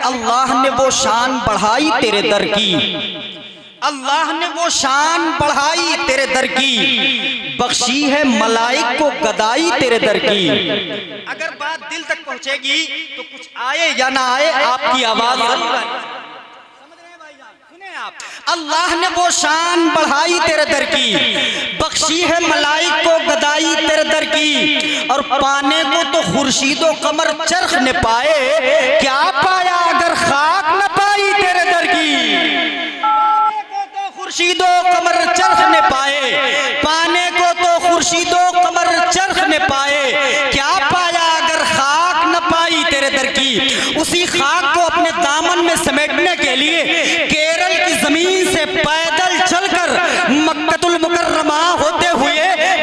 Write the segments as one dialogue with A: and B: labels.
A: अल्लाह ने वो शान बढ़ाई तेरे दर की, अल्लाह ने वो शान बढ़ाई तेरे दर की, बख्शी है मलाइक को गदाई तेरे दर की। अगर बात दिल तक पहुंचेगी तो कुछ आए या ना आए आपकी आवाज अल्लाह ने वो शान बढ़ाई तेरे दर की, बख्शी है मलाइक को गदाई तेरे दर की। और पाने को तो खुर्शीदो कमर चरख ने पाए, क्या पाया अगर खाक न पाई तेरे दर की। खुर्शीदो कमर चरख ने पाए, पाने को तो खुर्शीदो कमर चरख ने पाए, क्या पाया अगर खाक न पाई तेरे दर की। उसी खाक को अपने दामन में समेटने के लिए केरल की जमीन से पैदल चलकर मक्कतुल मुकर्रमा होते हुए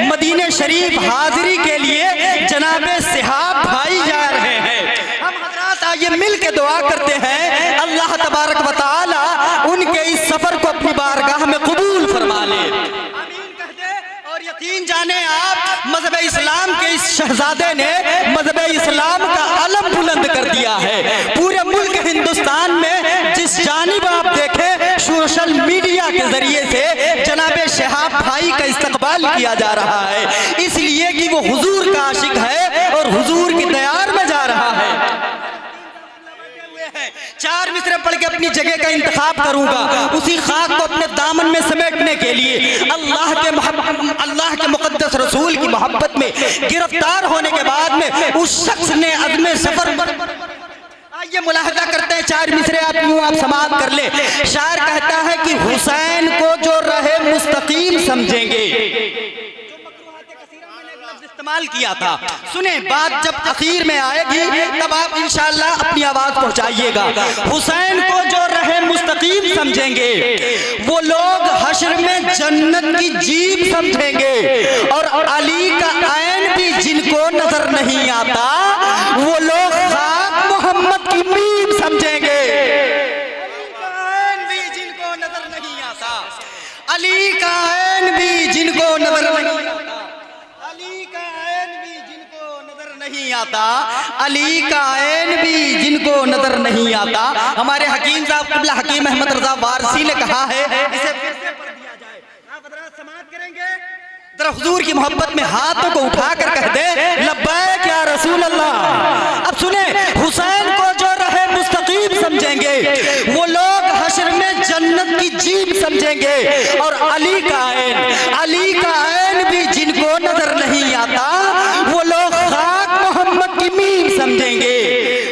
A: मदीने शरीफ हाजिरी के लिए जनाबे सिहाब भाई जा रहे हैं। हम हजरात आइए मिल के दुआ करते हैं अल्लाह तबारक व तआला उनके इस सफर को अपनी बारगाह में कबूल फरमा ले। आमीन कह दे। और यकीन जाने आप मजहब इस्लाम के इस शहजादे ने मजहब इस्लाम का अलम बुलंद कर दिया है। पूरे मुल्क हिंदुस्तान में जिस जानिब आप देखें सोशल मीडिया के जरिए से जनाबे शहाब भाई का इस्तकबाल किया जा रहा है, इसलिए कि वो हुजूर का आशिक है और हुजूर की दयार में जा रहा है। चार मिसरे पढ़ के अपनी जगह का इंतखाब करूंगा, उसी खाक को अपने दामन में समेटने के लिए अल्लाह के मुकद्दस रसूल की मोहब्बत में गिरफ्तार होने के बाद में उस शख्स ने अज़्म सफर पर ये मुलाहजा करते हैं। चार मिसरे आप यूं आप समाप्त कर ले। शायर कहता है कि हुसैन को जो रहे मुस्तकीम समझेंगे, इस्तेमाल किया था। सुने बात जब आखिर में आएगी तब आप इंशाअल्लाह अपनी आवाज पहुंचाइएगा। हुसैन को जो रहे मुस्तकीम समझेंगे, वो लोग हश्र में जन्नत की जीप समझेंगे। और अली का ऐन भी जिनको नजर नहीं आता, वो लोग खाक मोहम्मद की मीम समझेंगे। ऐन भी जिनको नजर नहीं आता, अली का ऐन भी जिनको नजर नहीं आता, अली का ऐन भी जिनको नजर नहीं आता, अली का ऐन भी जिनको नजर नहीं आता। हमारे हकीम साहब क़िबला हकीम अहमद रज़ा वारसी ने कहा है, इसे फिर से पढ़ दिया जाए। आप हज़रात समाअत करेंगे? जरा हुजूर की मोहब्बत में हाथों को उठाकर कह दे लब्बैक या रसूल अल्लाह। अब सुने, हुसैन को जो रहे मुस्तकीम समझेंगे, वो लोग हश्र में जन्नत की जीप समझेंगे। और अली का ऐन भी जिनको नजर नहीं आता, वो लोग खाक मोहम्मद की मीम समझेंगे,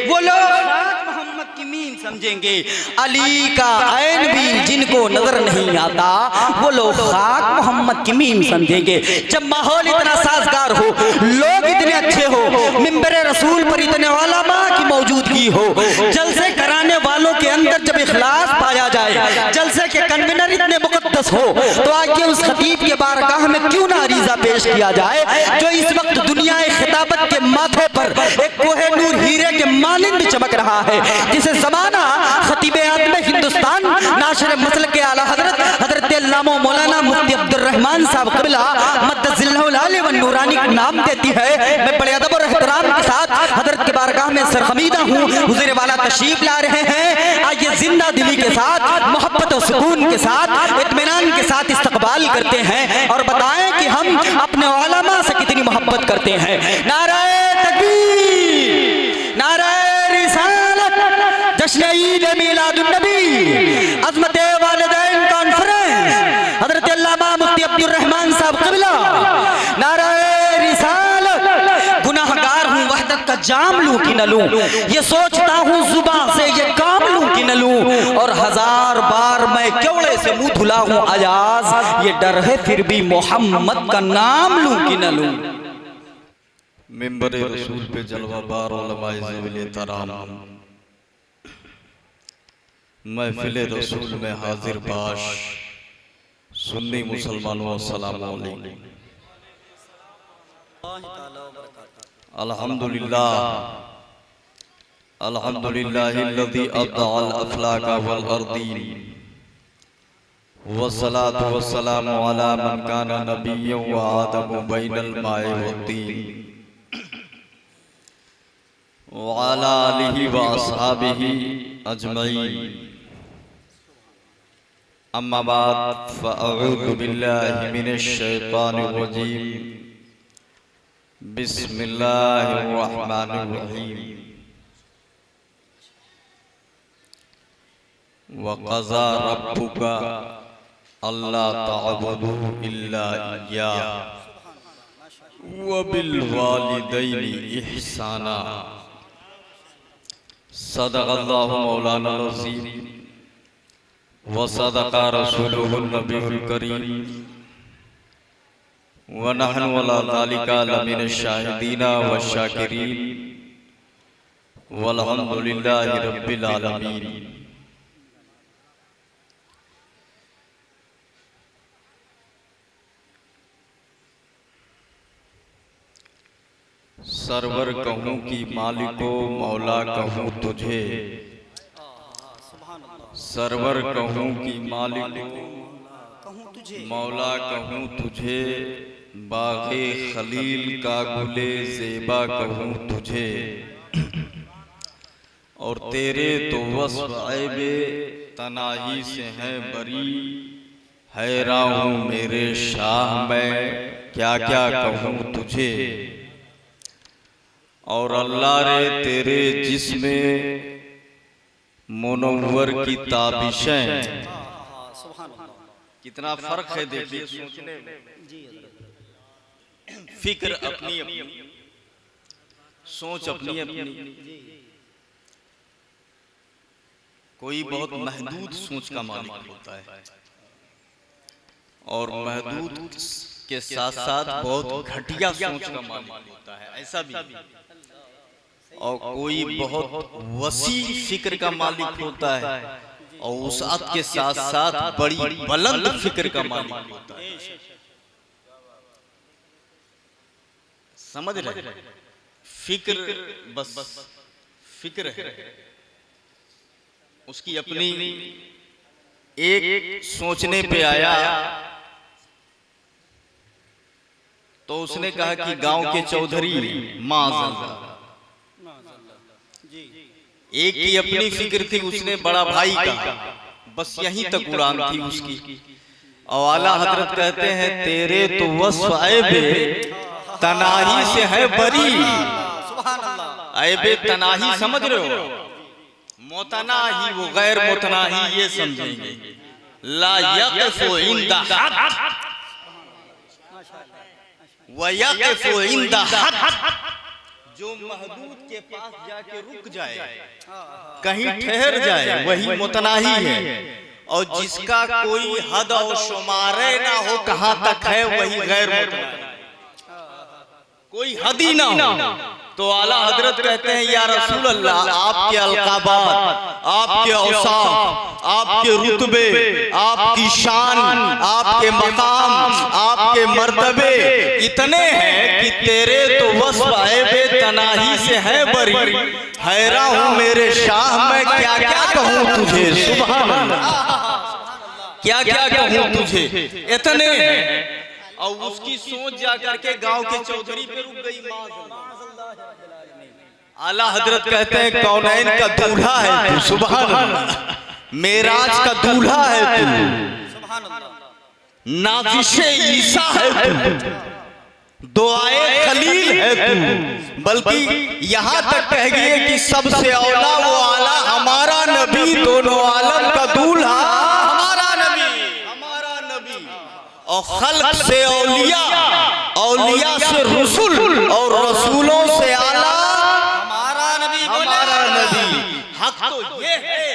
A: वो लोग खाक मोहम्मद की मीम समझेंगे। अली का ऐन भी जिनको नजर नहीं आता, वो लोग खाक मोहम्मद की मीम समझेंगे। जब माहौल इतना साजगार हो, लोग इतने अच्छे हो, मिंबरे रसूल पर इतने उलमा की मौजूदगी हो, जलसे कराने वालों के अंदर जब इखलास पाया जाए, जलसे के कन्वीनर इतने मुकद्दस हो, तो आइए उस खतीब के बारगाह में क्यों ना अरीजा पेश किया जाए, जो इस वक्त दुनिया खिताबत के माथे पर एक कोहे नूर हीरे के मानिंद चमक रहा है, जिसे जमाना खतीब आज़म हिंदुस्तान नाशिर मसल के आला हजरत अल्लामा मौलाना मुफ्ती अब्दुल रहमान साहब क़िबला मद्दज़िल्लहुल आली व नूरानी को नाम देती है। मैं बड़े अदब और एहतराम के साथ हजरत के बारगाह में सरखमीदा हूँ। हुज़ूर वाला तशरीफ ला रहे हैं। आइए जिंदा दिली के साथ, मोहब्बत और सुकून के साथ, इत्मीनान के साथ इस्तकबाल करते हैं और बताएं कि हम अपने उलमा से कितनी मोहब्बत करते हैं। नारे तकबीर, नारे रिसालत, जश्न ईद मिलादुन नबी, अज़मत वालिदैन कॉन्फ्रेंस, हज़रत अल्लामा मुफ्ती अब्दुल रहमान साहब क़िबला, नारे रिसालत। गुनाहगार हूँ, वहदत का जाम लूं कि न लूं, ये सोचता हूँ जुबान से ये काम लूं कि न लूं, और हजार बार मैं क्योड़े से मुंह धुला हूँ अयाज, ये डर है फिर भी मोहम्मद का नाम लूं कि न लूं।
B: मिंबर रसूल पे जलवा बार उलमाए ज़वील तराम, महफिल रसूल में हाजिर बाश, सुन्नी मुसलमानों अस्सलाम वालेकुम। अल्हम्दुलिल्लाह अल्हम्दुलिल्लाहिल्लज़ी अब्दअल अफ़लाका वल अर्दीन, वस्सलातु वस्सलामु अला मन काना नबिय्यन व आदमु बैनल माए वत्तीन, वअला आलिहि व अस्हाबिहि अजमईन। अम्मा बाद फ़अऊज़ु बिल्लाहि मिनश शैतानिर रजीम। बिस्मिल्लाहिर रहमानिर रहीम। वक़ज़ा रब्बुका अल्ला तअबुदू इल्ला इय्याह व बिल वालिदैनि इहसाना। सदक़ल्लाहु मौलाना अज़ीम व सदक़ा रसूलुहुन नबियुल करीम व नहनु अला ज़ालिका लमिनश शाहिदीना व शाकिरीन वल्हम्दुलिल्लाहि रब्बिल आलमीन। सरवर कहूँ कि मालिको मौला कहूँ तुझे, सरवर कहूँ कि मालिको मौला कहूँ तुझे, बाग़े खलील का गुले ज़ेबा कहूँ तुझे। और तेरे तो वस्फ़ ऐबे तनाही से हैं बरी, हैरान हूँ मेरे शाह मैं क्या क्या कहूँ तुझे। और अल्लाह रे तेरे जिस्में मुनव्वर की ताबिशें, कितना फर्क है देखिए सोचने में। फिक्र अपनी अपनी, सोच अपनी अपनी। कोई बहुत महदूद सोच का मालिक होता है और महदूद के साथ साथ बहुत घटिया सोच का मालिक होता है, ऐसा भी। और कोई बहुत वसी फिक्र का मालिक होता है और वसाअत के साथ साथ बड़ी बुलंद फिक्र का मालिक होता है। समझ रहे? फिक्र बस फिक्र है, उसकी अपनी एक सोचने पे आया तो उसने कहा कि गांव के चौधरी माज़अल्लाह। एक की अपनी फिक्र थी, उसने बड़ा भाई का, बस यहीं तक उड़ान थी उसकी। और आला हजरत कहते हैं तेरे तो वस्फ़ ऐबे तनाही से है बरी। ऐबे तनाही समझ रहे हो, मोतनाही वो गैर मोतनाही ये समझेंगे। ला यक़फ़ु इंदा हद व यक़फ़ु इंदा हद, जो महदूद के पास जाके रुक जाए, कहीं ठहर जाए, वही मुतनाही है। और जिसका कोई हद और शुमारे ना हो कहां तक है, वही गैर मुतनाही। कोई हद ही ना हो तो आला हजरत कहते हैं या रसूल अल्लाह, आपके अलकाबात, आपके औसाफ, आपके रुतबे, आपकी शान, आपके मकाम, आपके मर्तबे इतने हैं कि तेरे तो वस्फ़ ऐबे तनाही से है बरी, हैरान हूँ मेरे शाह मैं क्या क्या कहूँ तुझे। सुभान अल्लाह, क्या क्या कहूँ तुझे, इतने हैं। और उसकी सोच जा करके गांव के चौधरी पे रुक गई। आला हजरत कहते हैं कौनैन का दूल्हा है तू, सुभान अल्लाह, मेराज का दूल्हा है तू, नाज़िशे ईसा है तू, दुआए खलील है तू, बल्कि यहाँ तक कह गए कि सबसे औला वो आला हमारा नबी, दोनों आलम का दूल्हा हमारा नबी। और खल्क से औलिया, औलिया से रसूल और रसूलों से आला हमारा नबी। हक तो ये है,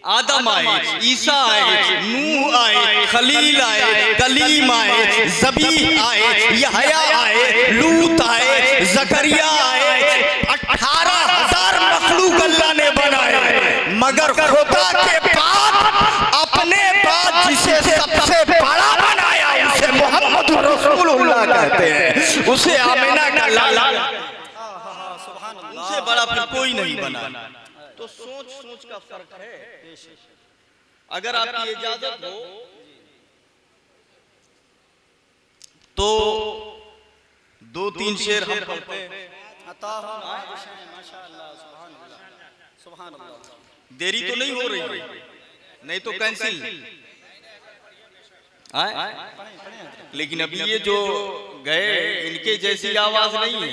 B: आदम आए, ईसा आए, नूह आए, खलील आए, कलीम आए, ज़बीह आए, यहया आए, लूत आए, ज़करिया आए, 18,000 मखलूक अल्लाह ने बनाए, मगर खुदा के बाद अपने बाद जिसे सबसे बड़ा बनाया उसे मोहम्मद रसूलुल्लाह कहते हैं, उसे आमिना का लाला, उनसे बड़ा फिर कोई नहीं बना। तो सोच सोच का फर्क है। अगर आपकी इजाजत हो तो 2-3 शेर हम पढ़ते हैं।
A: अता हो माशाअल्लाह, सुभान अल्लाह, सुभान अल्लाह।
B: देरी तो नहीं हो रही, नहीं तो कैंसिल। लेकिन अभी ये जो गए इनके जैसी आवाज नहीं है,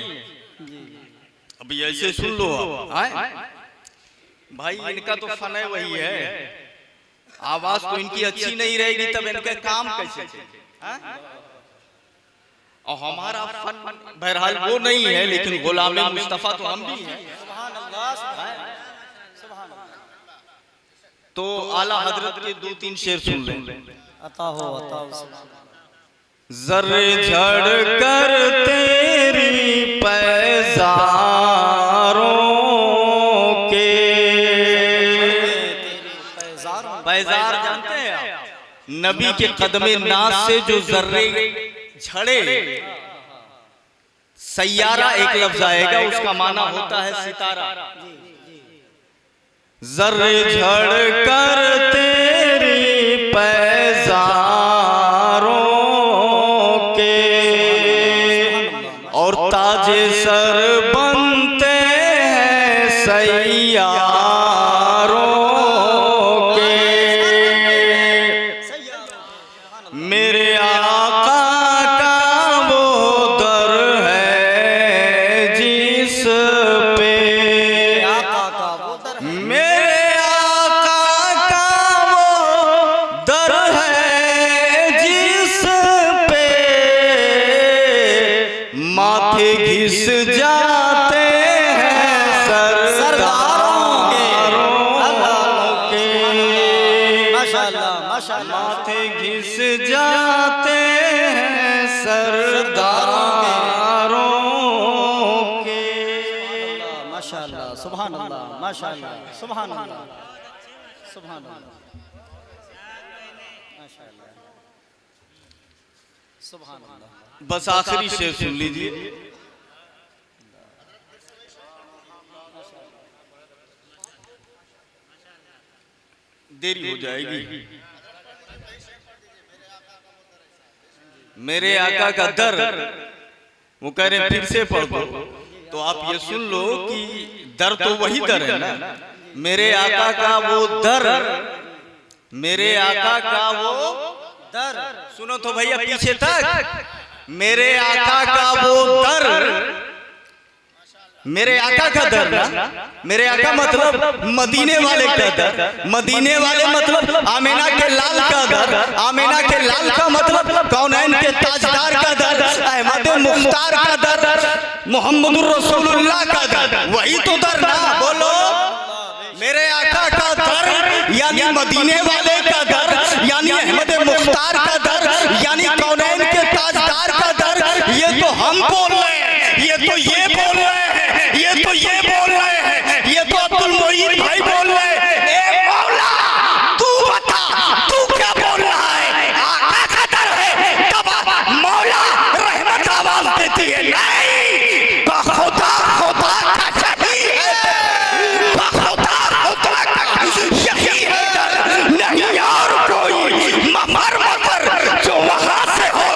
B: अभी ऐसे सुन लो भाई, इनका तो फन है वही है, आवाज तो इनकी अच्छी नहीं रहेगी तब इनका काम कैसे चलेगा। और हमारा फन बहरहाल वो नहीं है, लेकिन गुलाम मुस्तफा तो हम भी हैं।
A: सुभान अल्लाह, सुभान अल्लाह।
B: तो आला हजरत के 2-3 शेर सुन लें।
A: अता हो
B: जर्रे झड़ कर तेरी पैजारों के, पैजार जानते हैं आप? नबी के कदमे नाज से जो जर्रे झड़े, सैयारा एक लफ्ज आएगा, उसका माना होता है सितारा। जर्रे झड़ कर तेरी पैजारों के और ताजे सर बनते हैं सैयारों के। मेरे आका का वो दर है जिस पे, मेरे आका का वो दर है जिस पे माथे घिस जाते हैं सरदारों के,
A: माशाअल्लाह, माशाअल्लाह।
B: माथे घिस जाते हैं सरदारों के।
A: माशाअल्लाह, सुभान अल्लाह, माशाअल्लाह, सुभान अल्लाह, सुभान अल्लाह, माशाअल्लाह, सुभान अल्लाह।
B: बस आखिरी शेर सुन लीजिए। देरी हो जाएगी। मेरे आका का दर, वो कह रहे फिर से पढ़ दो, तो आप ये सुन लो कि दर तो वही दर है ना। मेरे आका का वो दर, मेरे आका का वो दर, सुनो तो भैया पीछे तक। मेरे आका का वो दर, मेरे आका का दर ना, मेरे आका मतलब मदीने वाले का दर, मदीने वाले मतलब आमीना के लाल का दर, आमीना के लाल का मतलब कौनैन के ताजदार का दर, अहमद मुख्तार का दर, मोहम्मदुर रसूलुल्लाह का दर, वही तो दर ना। बोलो मेरे आका का दर यानी मदीने वाले का दर, यानी अहमद मुख्तार का दर, यानी कौनैन के ताजदार का दर। ये तो हम बोल रहे हैं, ये तो ये बोल रहे हैं, ये तो ये बोल रहे हैं, ये तो अब्दुल मोईन भाई बोल रहे हैं। ए मौला तू बता, तू क्या बोल रहा है? आका का दर है तब मौला रहमत आवाज देती है। नहीं, खुदा खुदा का सही है, खुदा खुदा का यही है दर, नहीं और कोई। मर मर जो वहां से हो,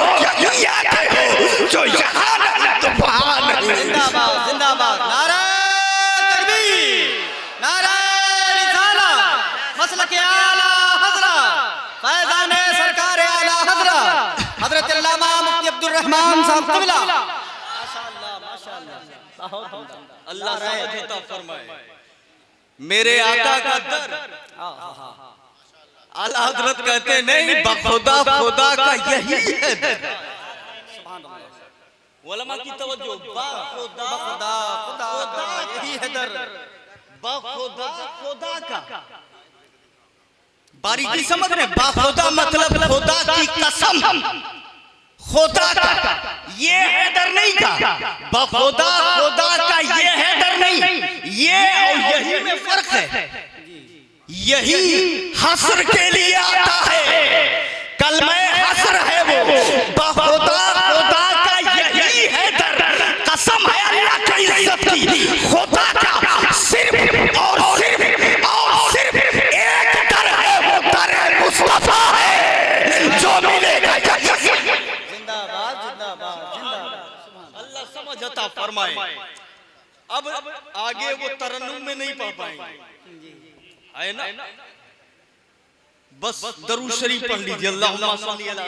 B: यही आके हो जो यहाँ
A: जिंदाबाद, जिंदाबाद, नारा तकबीर, नारा रिसाला, मसलक आला हजरत, फैज़ान सरकार आला हजरत, हजरत अल्लामा मुफ्ती अब्दुल रहमान साहब क़िबला। माशाअल्लाह, माशाअल्लाह,
B: अल्लाह समझ अता फरमाए। मेरे आका का दर, आला हजरत कहते नहीं, बखुदा खुदा का यही है दर। उलमा की तवज्जो, बखुदा
A: खुदा खुदा का यही है दर,
B: बखुदा खुदा का। बारीकी समझ रहे? बखुदा मतलब खुदा की कसम, खुदा का ये हैदर नहीं का, बखुदा खुदा का ये हैदर नहीं, ये और यही में फर्क है। यही हस्र के लिए आता है, कलमे हस्र है वो, बखुदा खुदा का यही हैदर, कसम है अल्लाह की इज्जत की, खुदा का सिर्फ और सिर्फ और सिर्फ एक दर है, वो दर मुस्तफा है जो मिलेगा।
A: जिंदाबाद, जिंदाबाद, जिंदाबाद,
B: अल्लाह समझ अता फरमाए। आगे वो तरन्नुम में नहीं पढ़ पाएंगे, है ना। बस दरूद शरीफ पढ़ लीजिए, अल्लाहुम्मा सल्ली अला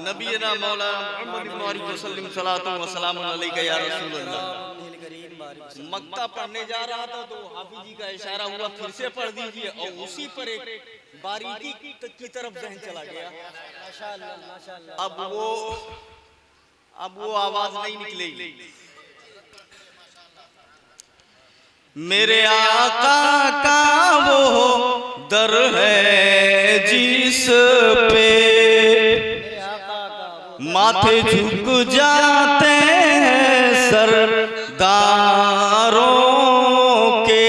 B: नबीना मौलाना मुहम्मद वसल्लम सलातु व सलाम अलैका या रसूल अल्लाह। मक्ता पढ़ने जा रहा था तो हाफिज जी का इशारा हुआ फिर से पढ़ दीजिए, और उसी पर एक बारीकी की तरफ जहन चला गया।
A: माशाअल्लाह माशाअल्लाह।
B: अब वो आवाज नहीं निकलेगी। मेरे आका का वो दर है जिस पे माथे झुक जाते हैं सरदारों के।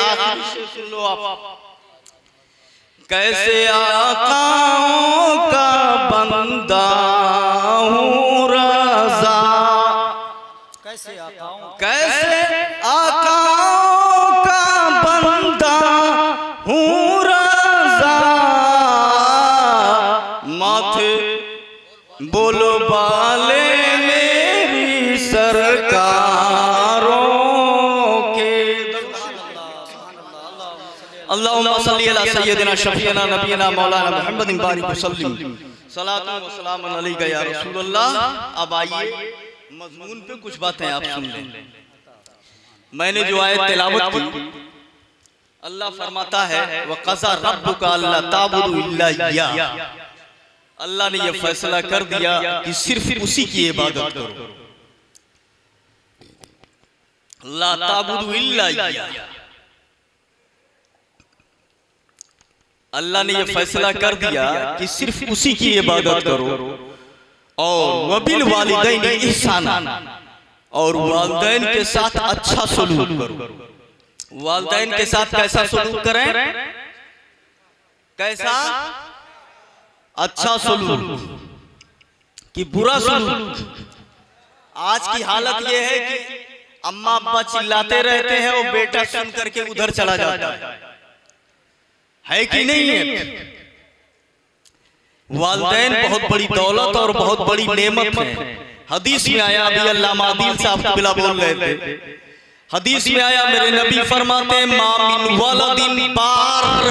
B: आखिर से सुन लो आप, कैसे आकाओं का बंदा हूँ रज़ा, कैसे आकाओं का बंदा हूँ रज़ा, माथे बोलो बाले मेरी सरकारों के। अल्लाहुम्मा सल्ली अला सय्यदिना शफीना नबीना मौलाना मुहम्मदिन बारिक वसल्लम सलातु व सलाम अलैका या रसूल अल्लाह। अब आइए मजमून पे कुछ बातें आप सुन लें। मैंने जो आयत तिलावत की, अल्लाह फरमाता है वक़ज़ा रब्बुका अल्ला ताबुदु इल्ला इय्याह, अल्लाह ने यह फैसला कर दिया कि सिर्फ उसी की इबादत करो, ला ताबुदु इल्ला इय्याह। अल्लाह ने यह फैसला कर दिया कि सिर्फ उसी की इबादत करो, और वबिल वालिदैन इहसाना, और वालिदैन के साथ अच्छा सलूक करो। वालिदैन के साथ कैसा सलूक करें? कैसा? अच्छा सलूक कि बुरा सलूक। आज की हालत यह है कि अम्मा अब्बा चिल्लाते रहते हैं और बेटा सुन करके उधर चला जाता है कि नहीं है? वालिदैन बहुत बड़ी दौलत और बहुत बड़ी नेमत है। हदीस में आया, अभी अल्लामा आदिल साहब बिला बोल रहे थे, हदीस में आया मेरे नबी फरमाते मा मिन वलदिन बार,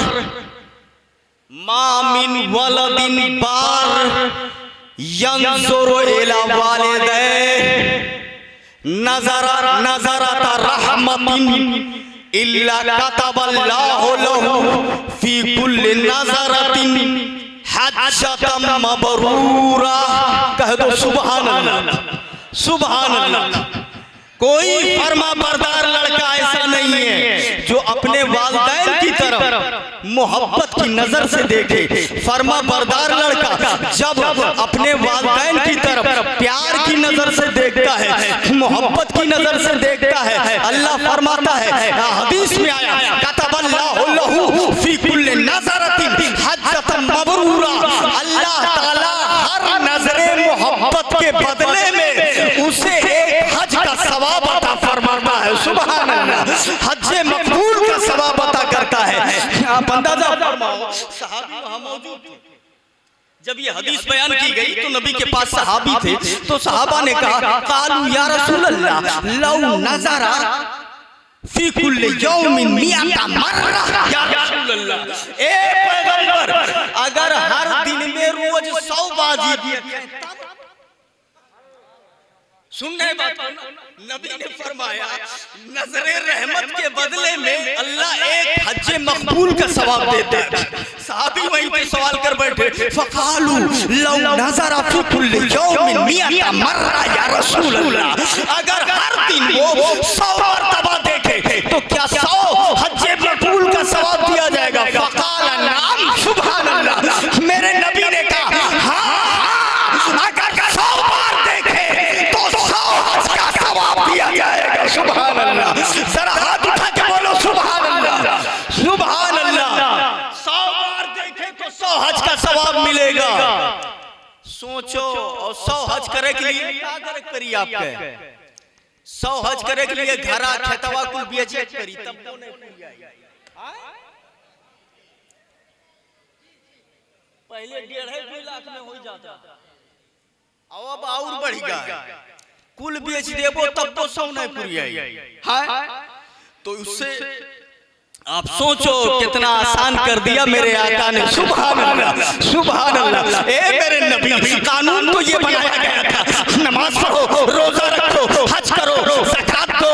B: मा मिन वलदिन बार यंजुरु इला वालिदैहि नज़रत रहमतिन इल्ला कतबल्लाहु लहू फी कुल्लि नज़रतिन हज्जतम मबरूरा। कह दो सुभान अल्लाह, सुभान अल्लाह। कोई फर्मा बरदार लड़का ऐसा नहीं है जो अपने वालिदैन की तरफ मोहब्बत की नजर से देखे। फर्मा बरदार लड़का जब अपने वालिदैन की तरफ प्यार की नजर से देखता है, मोहब्बत की नजर से देखता है, अल्लाह फरमाता है, हदीस में आया कतबल्लाहु लहू फी कुल्लि नज़रतिन हज्जतम मबरूरा। अल्लाह ताला हर नजरे मोहब्बत के बदले में उसे एक हज का सवाब अता फरमाता है। सुभान अल्लाह। हज्जे मकबूल का सवाब अता करता है। आप अंदाजा फरमाओ, सहाबी वहां मौजूद थे जब ये हदीस बयान की गई, तो नबी के पास सहाबी थे, तो सहाबा ने कहा कालू या रसूल अल्लाह लौ नज़रा फी कुल्लि यौमिन मिअता मर्रा। या रसूल अल्लाह, ए पैगंबर, अगर हर दिन में रोज 100 बाजी दिए। सुन रहे बात को? नबी ने फरमाया नजरे रहमत के बदले में अल्लाह एक हज्जे मकबूल का सवाब देता है। सहाबी वहीं पे सवाल कर बैठे, फकालू लौ नज़रा फी कुल्लि यौमिन मिअता मर्रा या रसूल अल्लाह, अगर हर दिन वो 100 मरतबा देखे तो क्या 100 हज्जे मकबूल का सवाब दिया जाएगा? फकाल नाम। सुभान अल्लाह। मेरे नबी ने कहा हाँ, अगर 100 बार देखे तो 100 हज का सवाब दिया जाएगा। सुभान अल्लाह। जरा हाथ उठा के बोलो सुभान अल्लाह, सुभान अल्लाह। 100 बार देखे तो 100 हज का सवाब मिलेगा। सोचो, और 100 हज करे के लिए क्या करिए? आपके 100 हज करे के लिए घरा खेतवा कुल बेचे करी, तब वो नहीं पूरी आई। पहले 1.5-2 लाख में हो जाता, अब और बढ़ गया। कुल बेच देबो तब तो सौ नहीं पुरियाई है। तो उससे आप सोचो कितना आसान कर दिया मेरे आका ने। सुभान अल्लाह, सुभान अल्लाह। ए मेरे नबी, कानून तो ये बनाया गया था, नमाज पढ़ो, रोजा रखो, हज करो, ज़कात दो,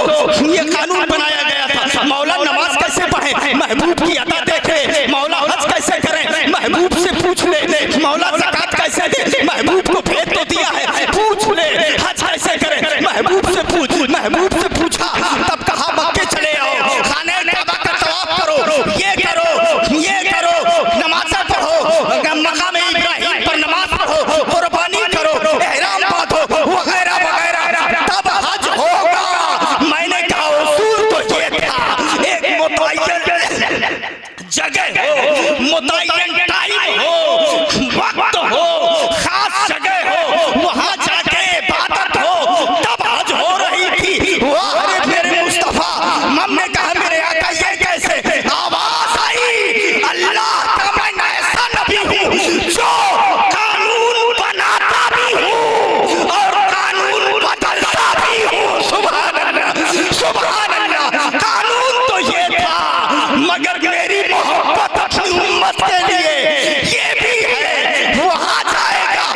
B: ये कानून बनाया गया था। मौला नमाज कैसे पढ़े, महबूब की अदा देखे। मौला हज कैसे करें, महबूब से पूछ ले। मौला ज़कात कैसे दे, महबूब को भेज तो दिया है, पूछ ले। हज कैसे करें, महबूब से पूछ। महबूब से पूछा तब कहा मक्के चले आओ, खाने काबा का तवाफ करो, ये करो, ये करो, नमाज़ पढ़ो, मकाम इब्राहिम पर नमाज पढ़ो, कुर्बानी करो, एहराम बांधो, वगैरह वगैरह, तब हज होगा। मैंने कहा उसूल तो ये था, एक मुतय्यन जगह हो, मुतय्यन टाइम हो, वक्त हो, खास जगह हो, वहां जाके इबादत हो, तब हज हो रही थी। वाह मेरे मुस्तफा, हमने कहा मेरे आका ये कैसे? आवाज आई, अल्लाह का मैं ऐसा नबी हूँ जो कानून बनाता भी हूँ और कानून बदलता भी हूँ। सुभान अल्लाह, सुभान अल्लाह। कानून तो ये था, मगर मेरी मोहब्बत अपनी उम्मत के लिए ये भी है। वहां जाएगा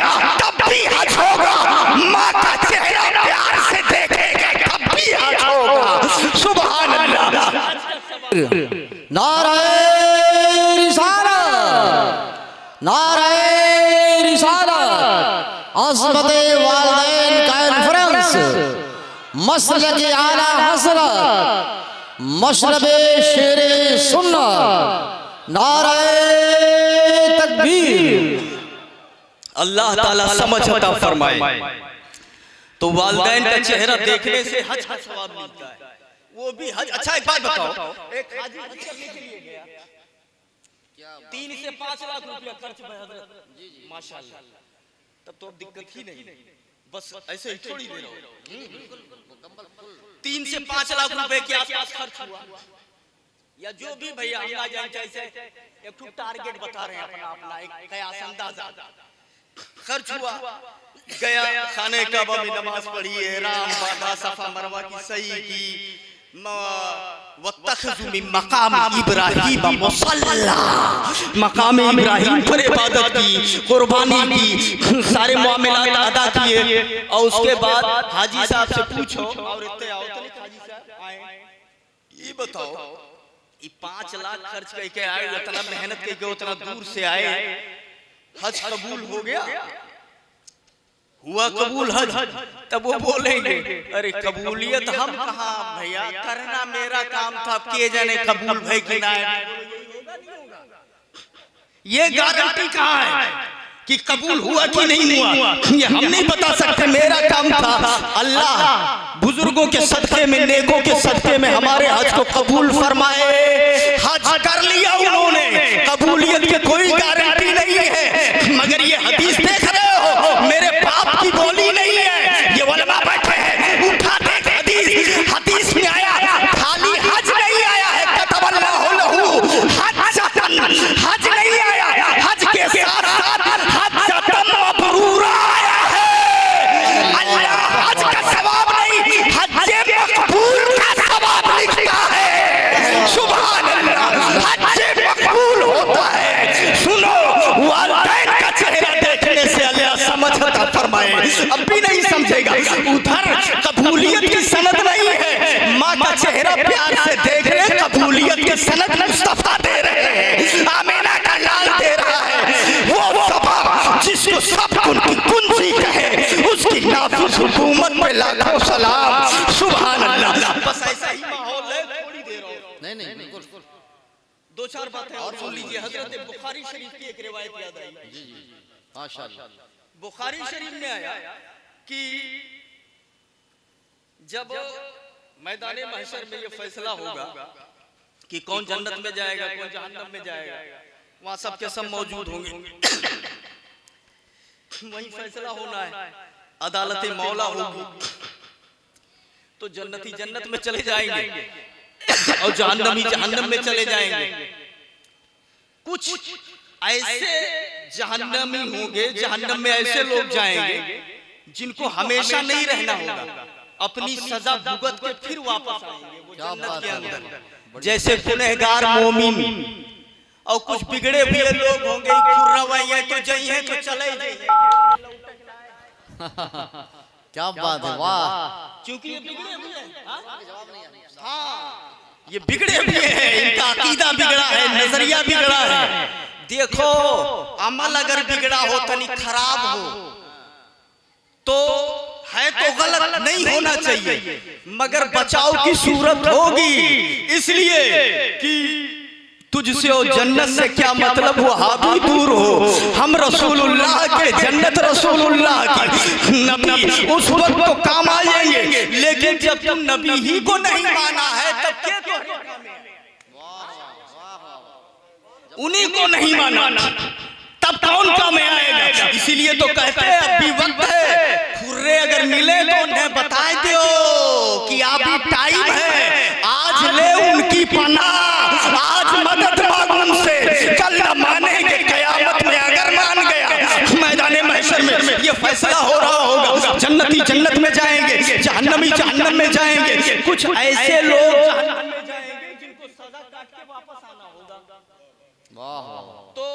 B: तब भी हज होगा, माँ का चेहरा प्यार से देखेगा तब भी हज होगा। सुभान अल्लाह।
A: नारे रिसालत, नारे रिसालत, अज़मते वालिदैन कॉन्फ्रेंस, मसलक आला हज़रत, मशरबे शेरे सुन्नत, नारे तकबीर।
B: अल्लाह ताला समझ अता फरमाए। तो वालिदैन का चेहरा देखने से हज का सवाब मिलता है, वो भी हज। अच्छा एक बात बताओ, एक हाजी हज करने के लिए गया, 3 से 5 लाख रुपया खर्च में हजरत, माशाल्लाह। तब तो अब दिक्कत ही नहीं, बस ऐसे ही थोड़ी दे रहा हूं। 3 से 5 लाख रुपए के आसपास खर्च हुआ, या जो भी भैया हम ना जाए, जैसे एक टारगेट बता रहे हैं अपना अपना एक कयास अंदाजा। खर्च हुआ, गया खाने काबा में नमाज पढ़ी, एहराम बांधा, सफा मरवा की सही की, वत्तखज़ू मिन मकाम इब्राहिम मुसल्ला, मकाम इब्राहिम पर इबादत की, कुर्बानी की, सारे मामलात अदा किए। और उसके बाद हाजी साहब से पूछो, और इतने आओ तो हाजी साहब आए, ये बताओ ये 5 लाख खर्च करके आए, इतना मेहनत करके उतना दूर से आए, हज कबूल हो गया? हुआ कबूल हज? तब वो बोलेंगे अरे कबूलियत हम कहाँ भैया, करना मेरा काम था, किए जाने कबूल भाई की ना। ये गारंटी कहाँ है कि कबूल हुआ कि नहीं हुआ? ये हम नहीं बता सकते, मेरा काम था। अल्लाह बुजुर्गों के सदके में, नेकों के सदके में हमारे हज को कबूल फरमाए। हज कर लिया उन्होंने, कबूलियत की कोई गारंटी नहीं है, मगर ये हदीस देख रहे हो, मेरे बाप की बोली नहीं है। ये उलमा बैठे हैं, उठा देख हदीस, हदीस में आया खाली हज नहीं आया है, कतबल्लाहु लहू हज्जतन, हज नहीं आया, हज के साथ साथ हज्जतन मबरूरा आया है। अल्लाह हज का सवाब नहीं, हज मकबूल का सवाब लिखता है। सुभान अल्लाह, हज मकबूल होता है। सुनो, वालिदैन का चेहरा देखने से अल्लाह समझ अता फरमाए। अब भी नहीं समझेगा, उधर कबूलियत की सनद नहीं है, माँ का चेहरा प्यार से देख ले, कबूलियत की सनद मुस्तफा दे रहे हैं, आमीना का लाल दे रहा है। वो सभा जिसको सब उनकी कुंजी कहे, उसकी नाफिज हुकूमत पे लाखों सलाम। सुभान अल्लाह। बस ऐसा ही माहौल है, थोड़ी देर और
A: नहीं नहीं बिल्कुल,
B: 2-4 बातें और सुन लीजिए। हजरत बुखारी शरीफ की एक रिवायत याद आई।
A: जी जी माशाअल्लाह।
B: बुखारी शरीफ में आया कि जब मैदान महशर में ये फैसला होगा कि कौन जन्नत में जाएगा, कौन जहन्नम में जाएगा, वहां सब के सब मौजूद होंगे, वही फैसला होना है, अदालत मौला होगी। तो जन्नती जन्नत में चले जाएंगे और जहन्नमी जहन्नम में चले जाएंगे। कुछ ऐसे जहन्नमी होंगे, जहन्नम में ऐसे लोग जाएंगे जिनको हमेशा नहीं रहना होगा, अपनी सजा भुगत के फिर वापस आएंगे वो जन्नत के अंदर। जैसे गुनहगार मोमिन और कुछ बिगड़े हुए लोग होंगे, खुर्रवाइयां तो जई हैं तो चले जाइए।
A: क्या बात है, वाह।
B: क्योंकि ये बिगड़े हुए हैं, हाँ ये बिगड़े हुए हैं, इनका अकीदा बिगड़ा है, नजरिया बिगड़ा है। देखो अमल अगर बिगड़ा हो, तनी खराब हो तो है तो गलत नहीं होना चाहिए, मगर बचाव की सूरत होगी। इसलिए कि तुझसे और जन्नत से क्या मतलब, वो हावी दूर हो। हम रसूलुल्लाह के, जन्नत रसूलुल्लाह की, नबी उस वक्त तो काम आएंगे, लेकिन जब तुम नबी ही को नहीं माना है तब क्या तो उन्हीं को नहीं माना तब कौन काम आएगा। इसीलिए तो कहते हैं अब भी वक्त है, खुर्रे अगर मिले तो उन्हें बता दो कि अभी टाइम है, आज ले उनकी पनाह, आज मदद मांग उनसे, कल न मानेंगे कयामत में अगर मान गया। मैदान महशर में ये फैसला हो रहा होगा, जन्नती जन्नत में जाएंगे, जहन्नमी जहन्नम में जाएंगे। कुछ ऐसे लोग जहन्नम में जाएंगे जिनको सजा काट के वापस आना होगा। तो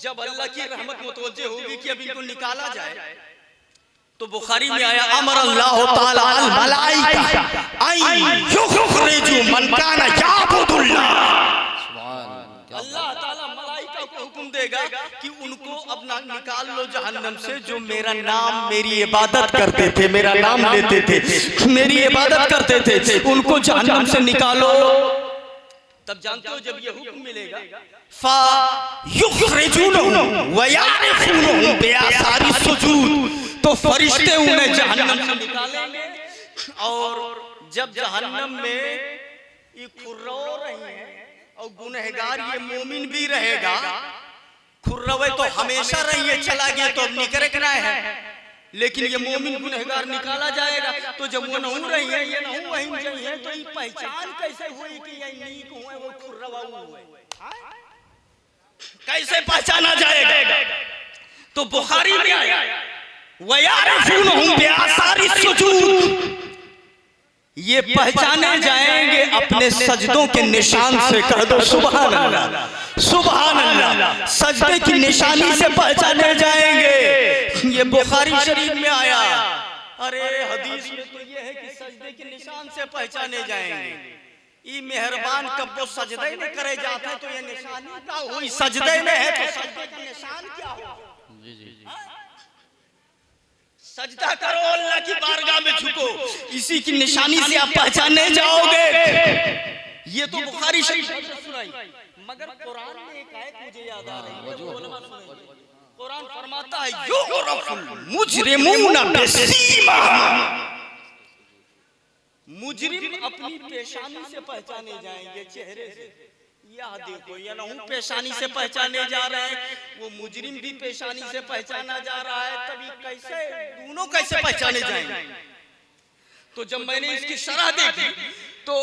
B: जब अल्लाह की रहमत मुतवज्जे होगी कि अब इनको निकाला जाए, तो बुखारी में आया अमर अल्लाह ताला अल मलाइका आई युखरिजु मन काना याबुदुल्लाह। अल्लाह ताला मलाइका को हुक्म देगा कि उनको अब ना निकाल लो जहन्नम से, जो मेरा नाम, मेरी इबादत करते थे, मेरा नाम लेते थे, मेरी इबादत करते थे, उनको जहन्नम से निकालो। तब जानते हो जब ये हुक्म मिलेगा, फा युखरिजुनहु व यारिफुनहु बिआसारि सुजूद, तो फरिश्ते उन्हें जहन्नम से निकालेंगे। और जब जहन्नम में ये खुर्रो रही है और गुनहगार ये मोमिन भी रहेगा, खुर्रवे तो हमेशा रही है, चला गया तो अब निकलना है, लेकिन ये मोमिन गुनहगार निकाला जाएगा। तो जब वो नहीं रही है, ये नहीं वहीं रही है, तो ये पहचान कैसे हुई कि ये नीक हुए, वो खुर्रवा हुए, कैसे पहचाना जाएगा? तो बुखारी में आया वयारिफुनहुम बिआसारि सुजूद, ये पहचाने जाएंगे अपने सजदों के निशान से। कह दो सुभान अल्लाह, सुभान अल्लाह। सजदे की निशानी से पहचाने जाएंगे। ये बुखारी शरीफ में आया। अरे हदीस में तो ये है कि सजदे के निशान से पहचाने जाएंगे। ये मेहरबान कब वो सजदे में करे जाते तो ये निशानी क्या हुई, सजदे में है तो सजदे का निशान क्या हो। जी जी जी, सजदा करो, अल्लाह की बारगाह में झुको, इसी की निशानी से आप पहचाने जाओगे। ये तो बुखारी शरीफ में सुनाई, मगर कुरान में एक आयत मुझे याद आ रही है। कुरान फरमाता है युरफुल मुजरिमूना बिसीमाहुम, मुजरिम अपनी पेशानी से पहचाने जाएंगे, चेहरे से। यह देखो, ये नहू पेशानी से पहचाने जा रहे हैं, वो मुजरिम भी पेशानी से पहचाना जा रहा है, तभी कैसे दोनों कैसे पहचाने जाएंगे? तो जब मैंने इसकी शरह देखी तो